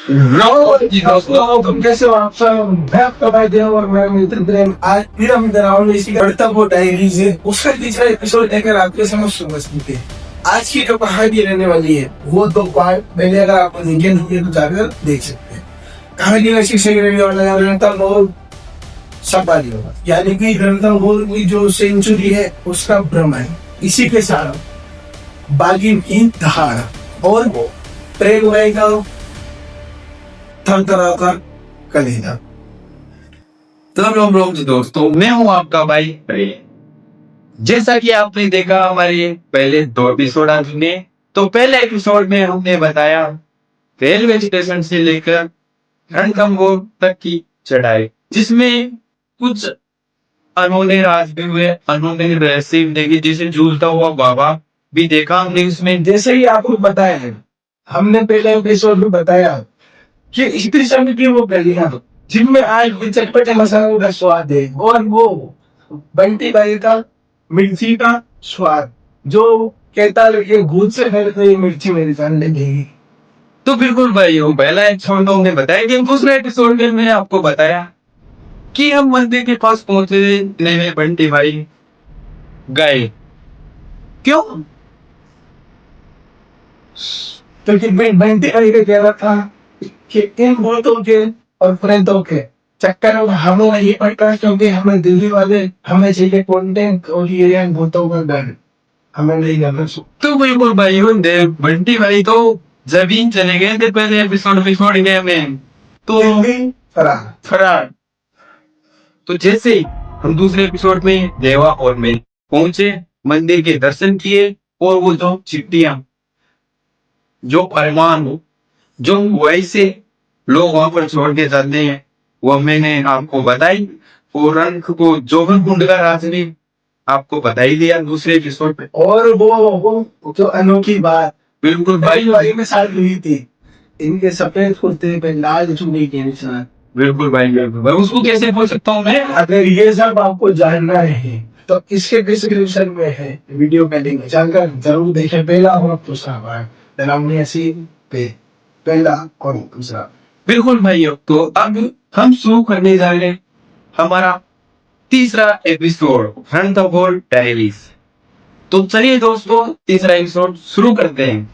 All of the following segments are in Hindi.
जी दोस्तों, तुम कैसे हो? आप सब, मैं आपका भाई देव और मैं मित्र प्रेम। आज फिर हम इधर आओ इसी बढ़ता वो डायरी से उसका तीसरा एपिसोड लेकर आपके समक्ष उपस्थित है। आज की जो कहानी रहने वाली है वो दो पार्ट पहले अगर आपको देखिए नहीं है तो जाकर देख सकते हैं। कहानी में शीर्षक रहने वाला है रणतल मोर सफारी होगा, यानी कि रणतल मोर की जो सेंचुरी है उसका भ्रमण, इसी के साथ बागी की दहाड़ और प्रेम रहेगा थरथराकर कलेजा। तो रोम रोम जी दोस्तों, मैं हूं आपका भाई प्रेम। जैसा कि आपने देखा हमारे पहले 2 एपिसोड आ चुके हैं। तो पहले एपिसोड में हमने बताया रेलवे स्टेशन से लेकर रणथंभौर तक की चढ़ाई, जिसमें कुछ अनहोनी राज भी हुए, अनहोनी रहस्य भी देखी, जिसे झूलता हुआ बाबा भी देखा हमने इसमें। जैसे ही आपको बताया है, हमने पहले एपिसोड में बताया कि स्त्री समिति की वो गलियां जिनमें आज भी चटपटे मसालों का स्वाद है, और वो बंटी भाई का मिर्ची का स्वाद जो कहता है कि भूत से फैलती ये मिर्ची मेरी जान लगेगी। तो बिल्कुल भाई, वो पहला एपिसोड हमने बताया कि दूसरे एपिसोड में मैंने आपको बताया कि हम मंदिर के पास पहुंचे, नहीं बंटी भाई गए। क्यों? तो कि बंटी भाई का कहना था कि इन भूतों के और प्रेतों के चक्कर में हमें नहीं पड़ता, क्योंकि हमें दिल्ली वाले हमें चाहिए कंटेंट और ये भूतों का डर हमें नहीं करना। तो बिल्कुल भाई, बंटी भाई तो जमीन चले गए थे पहले एपिसोड में, तो फरार फरार। तो जैसे ही हम दूसरे एपिसोड में देवा और मैं पहुंचे, मंदिर के दर्शन किए, और वो जो चिट्ठियां, जो अरमान हो, जो वैसे लोग वहां पर छोड़ के जाते हैं, वो मैंने आपको बताई। और अंक को जोहर कुंड का राज ने आपको बता ही दिया दूसरे एपिसोड में। और वो जो अनोखी बात बिल्कुल भाई, भाई में साथ हुई थी, इनके सफेद कुर्ते पे लाल चुन्नी के निशान। बिल्कुल भाई, बिल्कुल भाई, उसको कैसे बोल सकता हूँ मैं। अगर ये सब आपको जानना है तो इसके डिस्क्रिप्शन में है वीडियो का लिंक, जाकर जरूर देखें। पहला और दूसरा भाग डरावनी हंसी पे, पहला और दूसरा। बिल्कुल भाई, तो अब हम शुरू करने जा रहे हैं हमारा तीसरा एपिसोड, रणथंभौर डायरीज। तो चलिए दोस्तों, तीसरा एपिसोड शुरू करते हैं।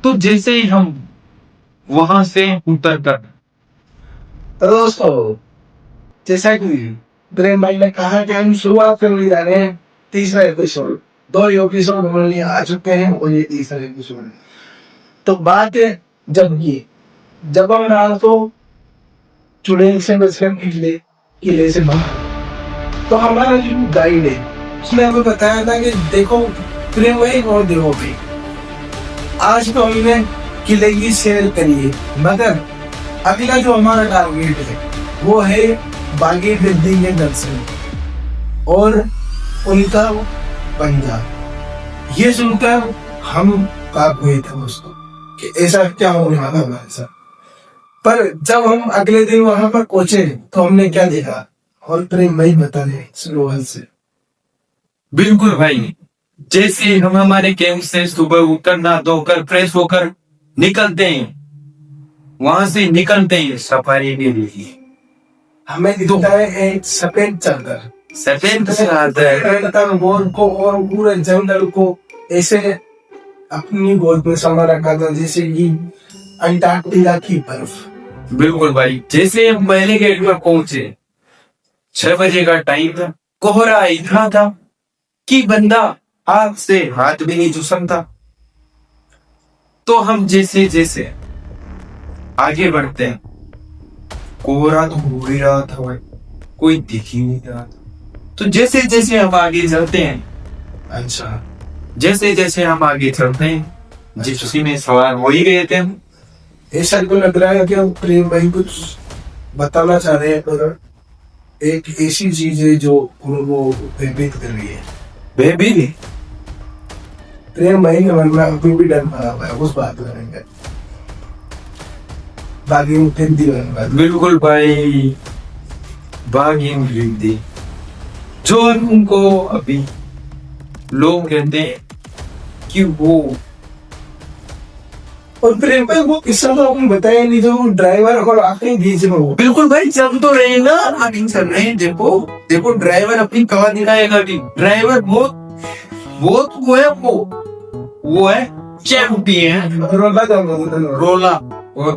तो जैसे ही हम वहां से उतर कर, तो दोस्तों, जैसा कि प्रेम भाई ने कहा कि हम शुरुआत करने जा रहे हैं तीसरा एपिसोड। 2 एपिसोड हमारे आ चुके हैं और ये तीसरा एपिसोड है। तो बात है जब हम रात को चुड़ैल से बचकर किले से बाहर, तो हमारा जो गाइड है उसने हमें बताया था कि देखो प्रेम भाई और देवो भाई, आज तो हमने किले की सैर करी है, मगर अगला जो हमारा टारगेट है वो है बागी वृद्धि के दर्शन और उनका पंजा। ये सुनकर हम कांप गए थे दोस्तों कि ऐसा क्या होने वाला हमारे साथ। पर जब हम अगले दिन वहां पर पहुंचे तो हमने क्या देखा, और प्रेम भाई बता रहे स्लोगन से। बिल्कुल भाई, जैसे हम हमारे कैंप से सुबह उठकर नहा धोकर फ्रेश होकर निकलते हैं, वहां से निकलते हैं सफारी के लिए, हमें दिखता है एक सफेद चादर, सफेद चादर मोर को और पूरे जंगल को ऐसे अपनी गोद में समा रखा था जैसे कि अंटार्कटिका की बर्फ। बिल्कुल भाई, जैसे हम पहले गेट पर पहुंचे, 6 बजे का टाइम था, कोहरा इतना था कि बंदा हाथ से हाथ भी नहीं छू सकता। तो हम जैसे जैसे आगे बढ़ते हैं, कोहरा तो हो ही रहा था भाई, कोई दिख ही नहीं रहा था। तो जैसे जैसे हम आगे चलते हैं, अच्छा, जैसे जैसे हम आगे चलते हैं, जिप्सी में सवार हो ही गए थे हम। ऐसा तो लग रहा है कि हम प्रेम भाई कुछ बताना चाह रहे हैं, पर एक ऐसी चीज है जो वो भयभीत कर रही है। बेबी, प्रेम भाई के मन में अभी भी डर भरा हुआ है, उस बात करेंगे बागी वृद्धि। बिल्कुल भाई, बागी वृद्धि जो उनको अभी लोग कहते हैं कि वो और प्रेम भाई वो किस्सा तो आपने बताया नहीं, जो ड्राइवर और आखिरी बीच में वो। बिल्कुल भाई, चल तो रहे ना, आगे चल रहे हैं। देखो देखो, ड्राइवर अपनी कवा दिखाएगा अभी। ड्राइवर बहुत बहुत वो है चैंपियन। रोला जाऊंगा रोला वो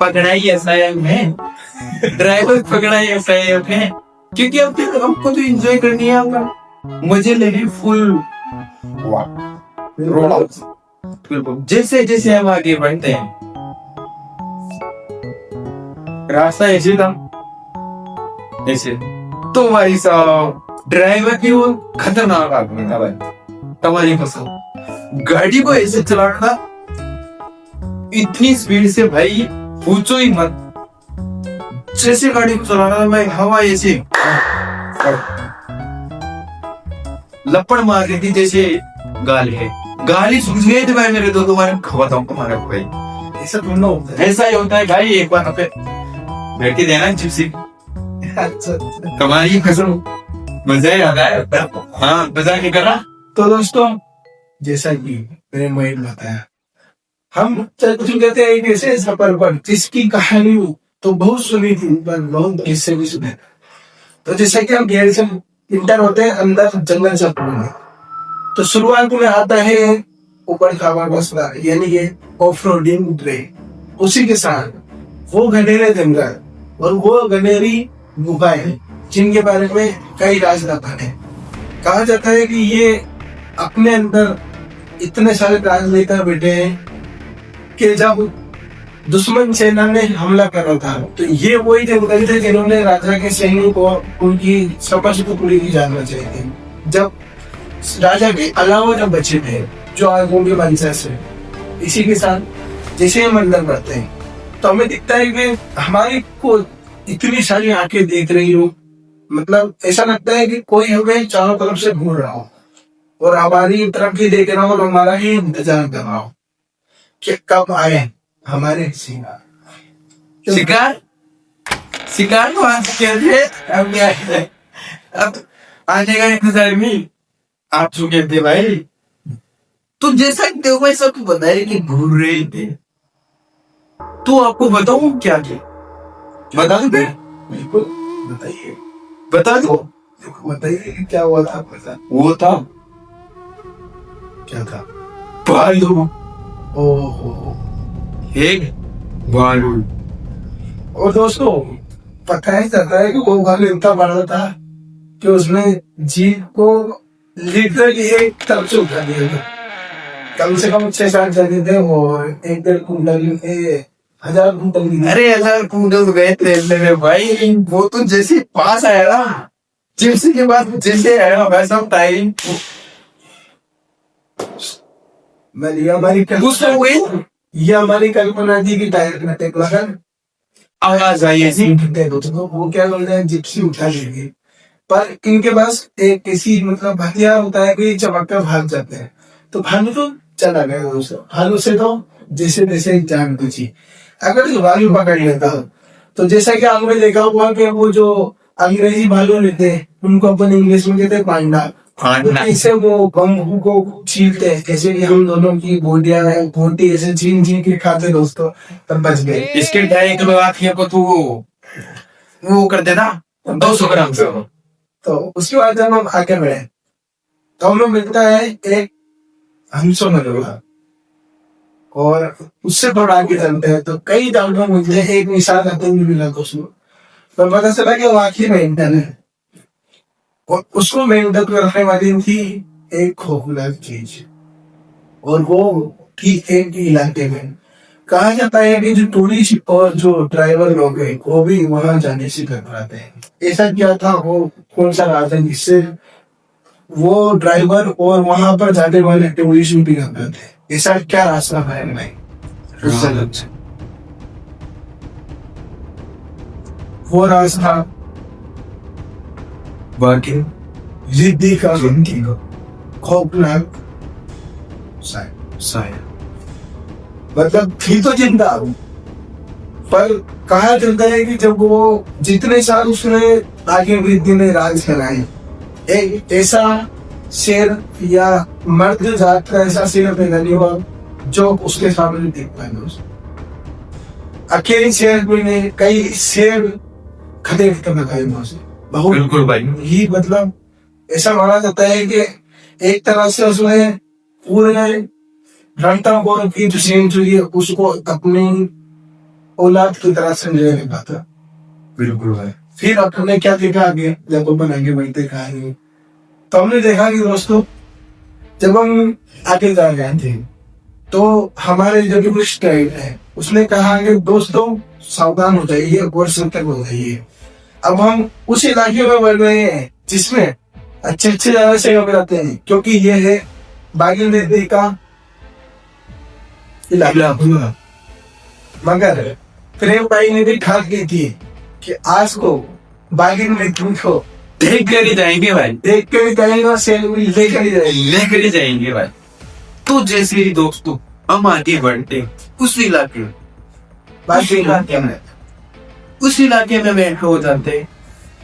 पकड़ाई एसआईएफ में, ड्राइवर पकड़ाई एसआईएफ में, क्योंकि अब तक हमको तो एंजॉय करनी है, हमका मजे लेने फुल रोल आउट। जैसे जैसे हम आगे बढ़ते हैं, रास्ता ऐसे था ऐसे, तो भाई साहब ड्राइवर की वो खतरनाक आदमी था भाई, तुम्हारी कसम। गाड़ी को ऐसे चलाना था इतनी स्पीड से भाई, पूछो ही मत। जैसे गाड़ी को चलाना था भाई, हवा ऐसे लपड़ मार रही थी जैसे गाली सूझ गई थी भाई मेरे। तो तुम्हारे बताऊं तुम्हारे भाई, ऐसा थोड़ा होता है। ऐसा ही होता है भाई। एक बार पे बैठ के देना जिप्सी, अच्छा तुम्हारी कसम मजा ही आता है। हाँ, मजा के करा। तो दोस्तों, जैसा कि मैंने मोहित बताया, हम चल चुके थे एक ऐसे सफर पर जिसकी कहानी तो बहुत सुनी थी, पर बहुत किस्से भी सुने। तो जैसा कि हम गैर से इंटर होते हैं अंदर जंगल सफर में, तो शुरुआत में आता है ऊपर खावा मसला, यानी कि ऑफ रोडिंग ट्रेन। उसी के साथ वो घनेरे जंगल और वो घनेरी गुफाएं, जिनके बारे में कई राज रखा है। कहा जाता है कि ये अपने अंदर इतने सारे राज लेकर बैठे हैं कि जब दुश्मन सेना ने हमला करा था, तो ये वही जंगल थे जिन्होंने राजा के सैनिकों को उनकी समझ को पूरी की जाना चाहिए। जब राजा के अलावा जब बचे थे जो आगों के वंशज से, इसी के साथ जैसे हम अंदर बढ़ते हैं तो हमें दिखता है कि हमारी को इतनी सारी आंखें देख रही हो, मतलब ऐसा लगता है कि कोई हमें चारों तरफ से घूर रहा हो और हमारी तरफ ही देख रहा हो और हमारा ही इंतजार कर रहा हो कि कब आए हमारे शिकार। शिकार तो आ चुके थे, अब क्या है, अब आने का इंतजार में आप चुके थे भाई। तो जैसा कि देखो भाई, सब बताया कि घूर रहे थे, तो आपको बताऊं क्या थे? बता दो, बिल्कुल बताइए, बता दो, बताइए कि क्या हुआ था आपके साथ। वो था क्या था? भालू। ओहो। एक भालू। और दोस्तों, पता ही जाता है कि वो भालू इतना बड़ा था कि उसने जीप को लिटरली एक तरफ से उठा दिया था। कम से कम 6-7 जने थे और 1-1.5 कुंटल 1000 कुंटल की। अरे 1000 कुंटल गए थे मेरे भाई। वो तो जैसे पास आया ना, जिप्सी के बाद जैसे आया वैसा टाइम ये हमारी कल्पना थी कि टायर में टेक लगा आवाज आई ऐसी। तो वो क्या बोल रहे हैं, जिप्सी उठा लेंगे। पर इनके पास एक किसी मतलब हथियार होता है कि चमक कर भाग जाते हैं। तो भालू तो चला गया दोस्तों, भालू से तो जैसे तैसे जान बची। अगर जो भालू पकड़ लेता तो जैसा कि आपने देखा हुआ कि वो जो अंग्रेजी भालू रहते हैं उनको अपन इंग्लिश में कहते हैं पांडा। ऐसे वो बम्बू को छीलते हैं, जैसे कि हम दोनों की बोटियां हैं, बोटी ऐसे छीन छीन के खाते दोस्तों, तब बच गए। इसके 2.5 किलो आखियों को तू वो कर देना 200 ग्राम से। तो उसके बाद जब हम आगे बढ़े तो हमें मिलता है एक हंसो नगरोला, और उससे थोड़ा आगे चलते हैं तो कई जानवर मिलते हैं। एक निशान आते भी मिला तो उसमें तो पता चला कि वो आखिर मेंटल है, और उसको मेंटल करने वाली थी एक खोखला चीज, और वो ठीक एक इलाके में। कहा जाता है कि जो टूरिस्ट और जो ड्राइवर लोग हैं वो भी वहां जाने से घबराते हैं। ऐसा क्या था, वो कौन सा रास्ता है जिससे वो ड्राइवर और वहां पर जाने वाले टूरिस्ट भी घबराते हैं? ऐसा क्या रास्ता है भाई? वो रास्ता बाकी जिद्दी का खौफनाक साया, मतलब थी तो जिंदा, पर कहा जाता है कि जब वो जितने साल उसने आगे वृद्धि ने राज कराए, एक ऐसा शेर या मर्द जात का ऐसा शेर पैदा नहीं हुआ जो उसके सामने देख पाए दोस्त। अकेली शेर कोई नहीं, कई शेर खदेड़ कर लगाए वहां से बहुत। बिल्कुल भाई। ही मतलब ऐसा माना जाता है कि एक तरह से उसने पूरे रणथंभौर की जो सेंचुरी है उसको अपनी औलाद की तरह समझने लगा था। बिल्कुल भाई। फिर हमने क्या देखा आगे, जब अपन आगे बढ़ते कहानी तो हमने देखा कि दोस्तों जब हम आगे जा रहे थे तो हमारे जो टूरिस्ट गाइड है उसने कहा कि दोस्तों सावधान हो जाइए और सतर्क हो जाइए। अब हम उस इलाके में बढ़ रहे हैं जिसमें अच्छे अच्छे जगह से हम रहते हैं, क्योंकि ये है बागिल नदी का इलाका। मगर प्रेम भाई ने भी ठाक की थी कि आज को बागिल नदी को देख कर ही जाएंगे भाई, देख कर ही जाएंगे और सेल्फी लेकर ही जाएंगे। लेकर ही जाएंगे भाई। तो जैसे ही दोस्तों हम आगे बढ़ते उस इलाके में, उस इलाके में बैठे हो जाते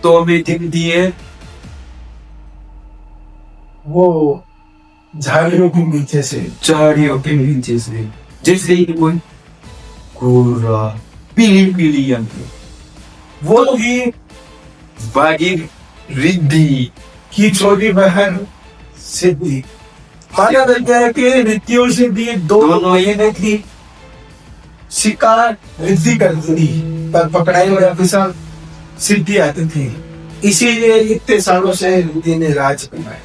तो हमें दिखती है वो झाड़ियों के नीचे से, झाड़ियों के नीचे से जैसे ही कोई गोरा पीली पीली आंखें, वो भी बागी रिद्धि की छोटी बहन सिद्धि। माना जाता है कि रिद्धि और सिद्धि दोनों ये ने थी शिकार रिद्धि करती थी पर पकड़ाई में अफसर सिद्धि आती थी। इसीलिए इतने सालों से रिद्धि ने राज बनाया।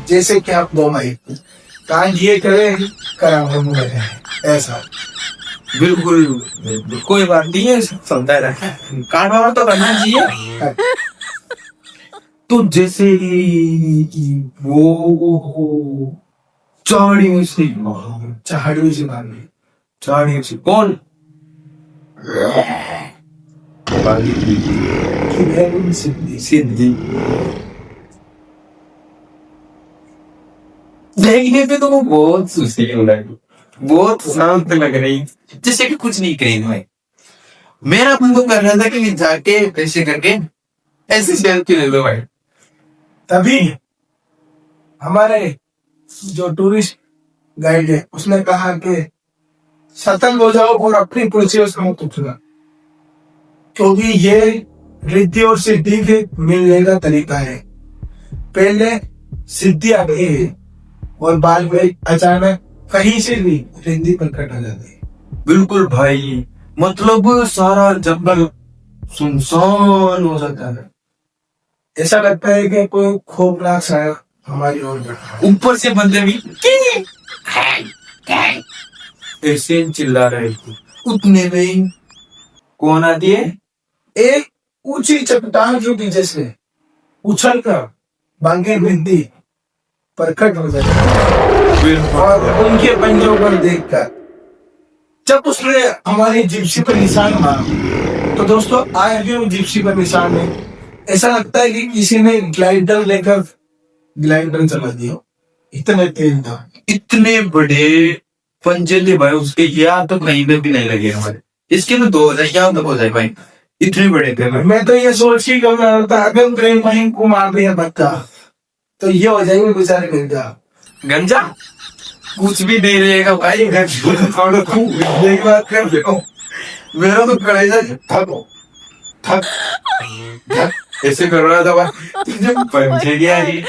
जैसे कि आप दो भाई कान ये करें करा हम ऐसा। बिल्कुल कोई बात नहीं है, चलता रहता है, कारोबार तो करना चाहिए। तो जैसे ही वो झाड़ियों से झाड़ियों से मारने, झाड़ियों से कौन की बहन सिद्धि सिद्धि देखने पे तो वो बहुत सुशील लगी, बहुत शांत लग रही, जैसे कि कुछ नहीं कही भाई। मेरा मन तो कर रहा था कि जाके पैसे करके ऐसे सेल्फी ले लो भाई। तभी हमारे जो टूरिस्ट गाइड है उसने कहा कि सतर्क हो जाओ और अपनी पुलिस को मत उठना, क्योंकि ये रिद्धि और सिद्धि के मिलने का तरीका है। पहले सिद्धि आ गई है और बाद में अचानक कहीं से भी रिद्धि प्रकट हो जाती है। बिल्कुल भाई, मतलब सारा जंगल सुनसान हो जाता है। ऐसा लगता है कि कोई खौफनाक साया हमारी ओर बैठा है। ऊपर से बंदे भी ऐसे चिल्ला रहे थे। उतने में ही कौन आती है? एक ऊंची चट्टान के पीछे से उछल कर बांगे रिद्धि प्रकट हो जाती है और उनके पंजों पर देखकर जब उसने हमारी जिप्सी पर निशान मारा तो दोस्तों आए भी वो जिप्सी पर निशान है। ऐसा लगता है कि किसी ने ग्लाइडर लेकर ग्लाइडर चला दिया, इतने तेज था। इतने बड़े पंजे थे भाई उसके, यहाँ तो कहीं पे भी नहीं लगे हमारे। इसके तो 2 हो जाए, यहाँ तक हो जाए भाई, इतने बड़े थे भाई। मैं तो ये सोच के कब रहा था अगर प्रेम भाई को मार दिया बच्चा तो ये हो जाएंगे बेचारे गंजा गंजा कुछ भी नहीं रहेगा भाई। एक बात कर दो, मेरा तो कलेजा थक थक थक ऐसे कर रहा था भाई। जब पंचे गया जी,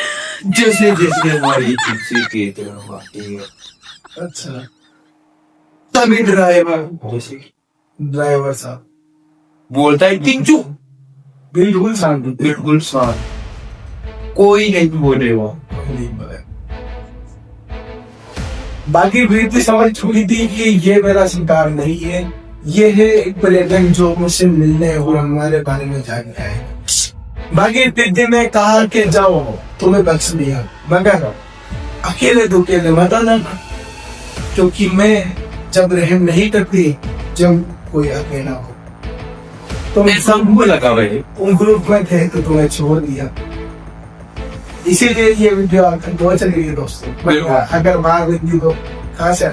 जैसे जैसे हमारी चिप्सी की तरफ आती है, अच्छा तभी ड्राइवर जैसे ड्राइवर साहब बोलता है किंचू, बिल्कुल शांत, बिल्कुल शांत, कोई नहीं बोले वो। नहीं बोले। बाकी प्रीति समझ चुकी थी कि ये मेरा शिकार नहीं है, ये है एक पर्यटक जो मुझसे मिलने और हमारे बारे में जानना है। बाकी प्रीति ने कहा कि जाओ तुम्हें बख्श दिया, मगर अकेले तो अकेले मत आना, क्योंकि मैं जब रहम नहीं करती जब कोई अकेला हो। तुम सबको लगा भाई, उन ग्रुप में थे तो तुम्हें छोड़ दिया। इसीलिए ये वीडियो आकर बहुत चली गई दोस्तों। अगर मार देती तो कहाँ से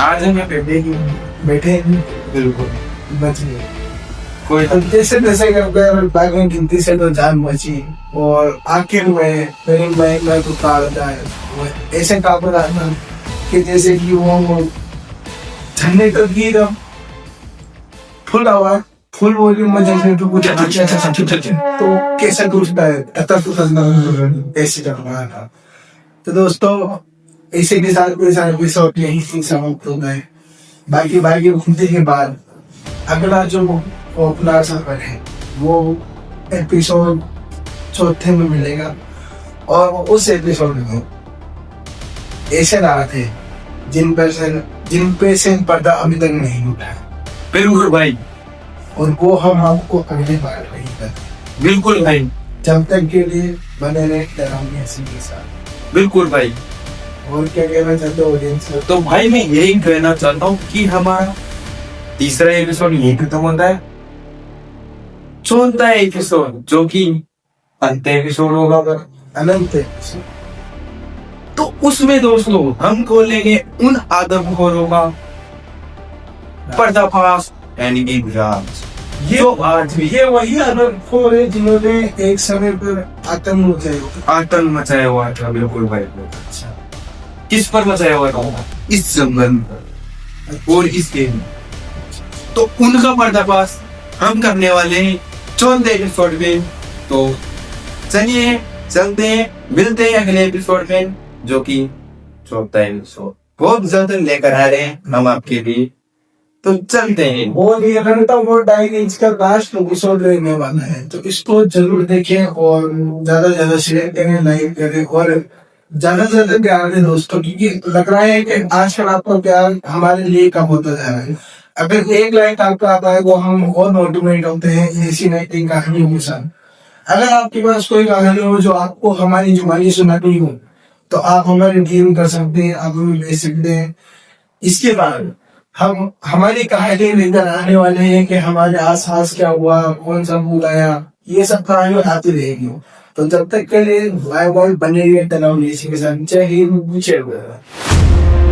आज हमें बैठे बिल्कुल बच गए। कोई जैसे तैसे करके बाग में गिनती से तो जान बची और आखिर में मेरी बाइक में तो कार जाए ऐसे काबू रहा कि कि जैसे कि वो जनरेटर की फुल आवाज फुल वॉल्यूम में जनरेटर को तो कैसे टूटता है ऐसे चल रहा था। तो दोस्तों इसी के साथ मेरे साथ एपिसोड यही से समाप्त हो गए। बाकी बाकी घूमने के बाद अगला जो अपना सफर है वो एपिसोड चौथे में मिलेगा और उस एपिसोड में ऐसे रात है जिन पे से पर्दा अभी तक नहीं उठा है। बिल्कुल भाई, और वो हम आपको अगली बार वही करते। बिल्कुल भाई, जब तक के लिए बने रहे डरावनी हंसी के साथ। बिल्कुल भाई। और क्या कहना चाहते हो ऑडियंस को? तो भाई मैं यही कहना चाहता हूँ कि हमारा तीसरा एपिसोड यही खत्म होता है। चौथा एपिसोड जो कि अंत एपिसोड होगा अनंत है। तो उसमें दोस्तों हम खोलेंगे उन आदमखोरों का पर्दाफाश यानी कि राज। जो आज भी ये वही आदमखोर है जिन्होंने एक समय पर आतंक मचाया हुआ था। बिल्कुल भाई। अच्छा, किस पर मचाया हुआ था? इस जंगल पर और इस गेम। तो उनका पर्दाफाश हम करने वाले हैं चौथे एपिसोड में। तो चलिए चलते हैं, मिलते हैं अगले एपिसोड में जो कि चौथा एपिसोड बहुत जल्द लेकर आ रहे हैं हम आपके लिए। तो चलते हैं। और ये घंटा वो डायरीज का लास्ट एपिसोड रहने वाला है, तो इसको जरूर देखें और ज्यादा से ज्यादा शेयर करें, लाइक करें और ज्यादा से ज्यादा प्यार दें दोस्तों, क्योंकि लग रहा है कि आजकल आपका प्यार हमारे लिए कम होता जा रहा है। अगर एक लाइक आपका आता है तो हम और मोटिवेट होते हैं ऐसी नई कहानियों के साथ। अगर आपके पास कोई कहानी हो जो आपको हमारी जुबानी सुनानी हो तो आप हमारे डीएम कर सकते हैं, आप हमें भेज सकते हैं। इसके बाद हम हमारी कहानी लेकर आने वाले हैं कि हमारे आसपास क्या हुआ, कौन सा भूल आया, ये सब कहानी आती रहेगी। तो जब तक के लिए बाय बाय, बने रहिए तनाव के साथ। जय हिंद, जय भारत।